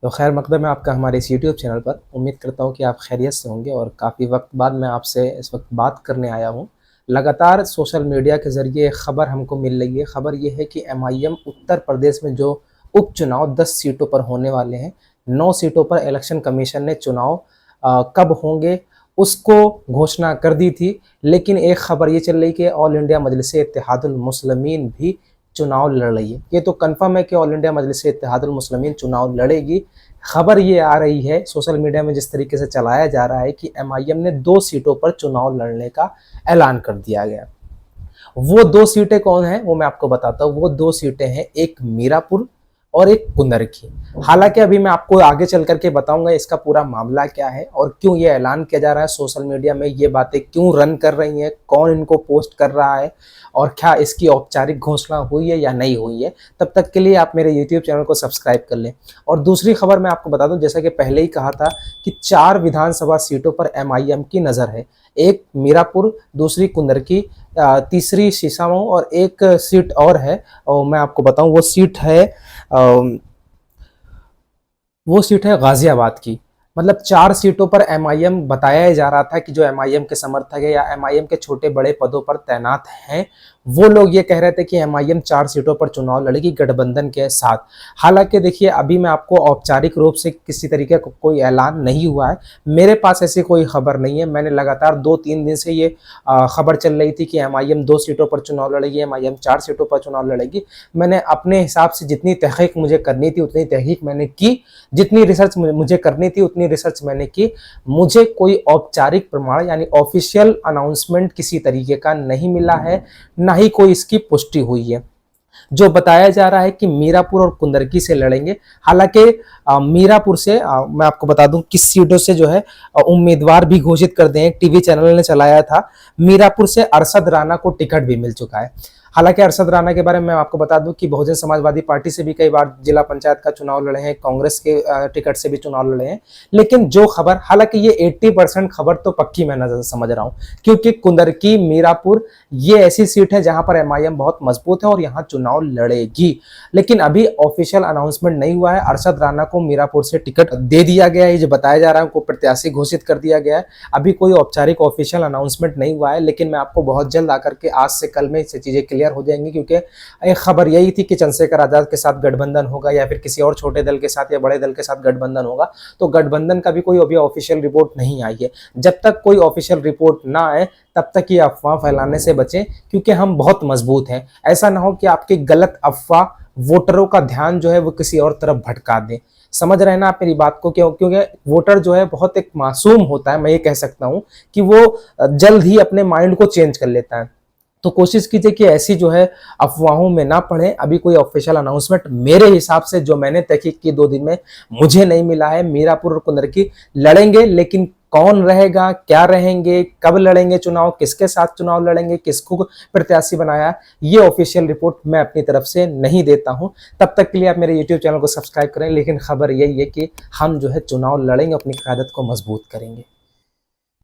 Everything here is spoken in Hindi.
तो खैर मकदम है आपका हमारे इस यूट्यूब चैनल पर। उम्मीद करता हूँ कि आप खैरियत से होंगे और काफ़ी वक्त बाद मैं आपसे इस वक्त बात करने आया हूँ। लगातार सोशल मीडिया के ज़रिए ख़बर हमको मिल रही है। ख़बर ये है कि एमआईएम उत्तर प्रदेश में जो उपचुनाव 10 सीटों पर होने वाले हैं, 9 सीटों पर इलेक्शन कमीशन ने चुनाव कब होंगे उसको घोषणा कर दी थी। लेकिन एक ख़बर ये चल रही कि ऑल इंडिया मजलिस इत्तेहादुल मुस्लिमीन भी चुनाव लड़ रही है। ये तो कन्फर्म है कि ऑल इंडिया मजलिस इत्तेहादुल मुस्लिमीन चुनाव लड़ेगी। खबर ये आ रही है सोशल मीडिया में जिस तरीके से चलाया जा रहा है कि एमआईएम ने 2 सीटों पर चुनाव लड़ने का ऐलान कर दिया गया। वो 2 सीटें कौन हैं वो मैं आपको बताता हूँ। वो 2 सीटें हैं, एक मीरापुर और एक कुंदरकी। हालांकि अभी मैं आपको आगे चल करके बताऊंगा इसका पूरा मामला क्या है और क्यों ये ऐलान किया जा रहा है, सोशल मीडिया में ये बातें क्यों रन कर रही हैं, कौन इनको पोस्ट कर रहा है और क्या इसकी औपचारिक घोषणा हुई है या नहीं हुई है। तब तक के लिए आप मेरे यूट्यूब चैनल को सब्सक्राइब कर लें। और दूसरी खबर मैं आपको बता दूं, जैसा कि पहले ही कहा था कि 4 विधानसभा सीटों पर एमआईएम की नज़र है। एक मीरापुर, दूसरी कुंदरकी, तीसरी शीशामऊ और एक सीट और है। और मैं आपको बताऊं वो सीट है गाजियाबाद की। मतलब 4 सीटों पर एमआईएम बताया जा रहा था कि जो एमआईएम के समर्थक है या एमआईएम के छोटे बड़े पदों पर तैनात हैं वो लोग ये कह रहे थे कि एमआईएम 4 सीटों पर चुनाव लड़ेगी गठबंधन के साथ। हालांकि देखिए अभी मैं आपको औपचारिक रूप से किसी तरीके का कोई ऐलान नहीं हुआ है, मेरे पास ऐसी कोई खबर नहीं है। मैंने लगातार 2-3 दिन से ये खबर चल रही थी कि एमआईएम 2 सीटों पर चुनाव लड़ेगी, एमआईएम 4 सीटों पर चुनाव लड़ेगी। मैंने अपने हिसाब से जितनी तहकीक मुझे करनी थी उतनी तहकीक मैंने की, जितनी रिसर्च मुझे करनी थी उतनी रिसर्च मैंने की। मुझे कोई औपचारिक प्रमाण यानी ऑफिशियल अनाउंसमेंट किसी तरीके का नहीं मिला है, ना ही कोई इसकी पुष्टि हुई है। जो बताया जा रहा है कि मीरापुर और कुंदरकी से लड़ेंगे। हालांकि मीरापुर से मैं आपको बता दूं किस सीटों से जो है उम्मीदवार भी घोषित कर दें, टीवी चैनल ने चलाया था। मीरापुर से अरशद राणा को टिकट भी मिल चुका है। हालांकि अरशद राणा के बारे में मैं आपको बता दूं कि बहुजन समाजवादी पार्टी से भी कई बार जिला पंचायत का चुनाव लड़े हैं, कांग्रेस के टिकट से भी चुनाव लड़े हैं। लेकिन जो खबर, हालांकि ये 80% खबर तो पक्की मैं नजर समझ रहा हूं, क्योंकि कुंदरकी, मीरापुर ये ऐसी सीट है जहां पर एमआईएम बहुत मजबूत है और यहां चुनाव लड़ेगी। लेकिन अभी ऑफिशियल अनाउंसमेंट नहीं हुआ है। अरशद राणा को मीरापुर से टिकट दे दिया गया है, जो बताया जा रहा है उनको प्रत्याशी घोषित कर दिया गया है। अभी कोई औपचारिक ऑफिशियल अनाउंसमेंट नहीं हुआ है, लेकिन मैं आपको बहुत जल्द आकर के आज से कल में से चीजें क्लियर हो जाएंगी। क्योंकि एक खबर यही थी कि चंद्रशेखर आजाद के साथ गठबंधन होगा या फिर किसी और छोटे दल के साथ या बड़े दल के साथ गठबंधन होगा, तो गठबंधन का भी कोई अभी ऑफिशियल रिपोर्ट नहीं आई है। जब तक कोई ऑफिशियल रिपोर्ट ना आए तब तक ये अफवाह फैलाने से बचें, क्योंकि हम बहुत मजबूत हैं। ऐसा ना हो कि आपकी गलत अफवाह वोटरों का ध्यान जो है वो किसी और तरफ भटका दे। समझ रहे हैं ना आप मेरी बात को? क्यों? क्योंकि वोटर जो है बहुत एक मासूम होता है, मैं ये कह सकता हूं कि वो जल्द ही अपने माइंड को चेंज कर लेता है। तो कोशिश कीजिए कि ऐसी जो है अफवाहों में ना पड़े। अभी कोई ऑफिशियल अनाउंसमेंट मेरे हिसाब से जो मैंने तहकीक की 2 दिन में मुझे नहीं मिला है। मीरापुर और कुंदरकी लड़ेंगे, लेकिन कौन रहेगा, क्या रहेंगे, कब लड़ेंगे चुनाव, किसके साथ चुनाव लड़ेंगे, किसको प्रत्याशी बनाया, ये ऑफिशियल रिपोर्ट मैं अपनी तरफ से नहीं देता हूं। तब तक के लिए आप मेरे यूट्यूब चैनल को सब्सक्राइब करें। लेकिन खबर यही है कि हम जो है चुनाव लड़ेंगे, अपनी क़यादत को मजबूत करेंगे।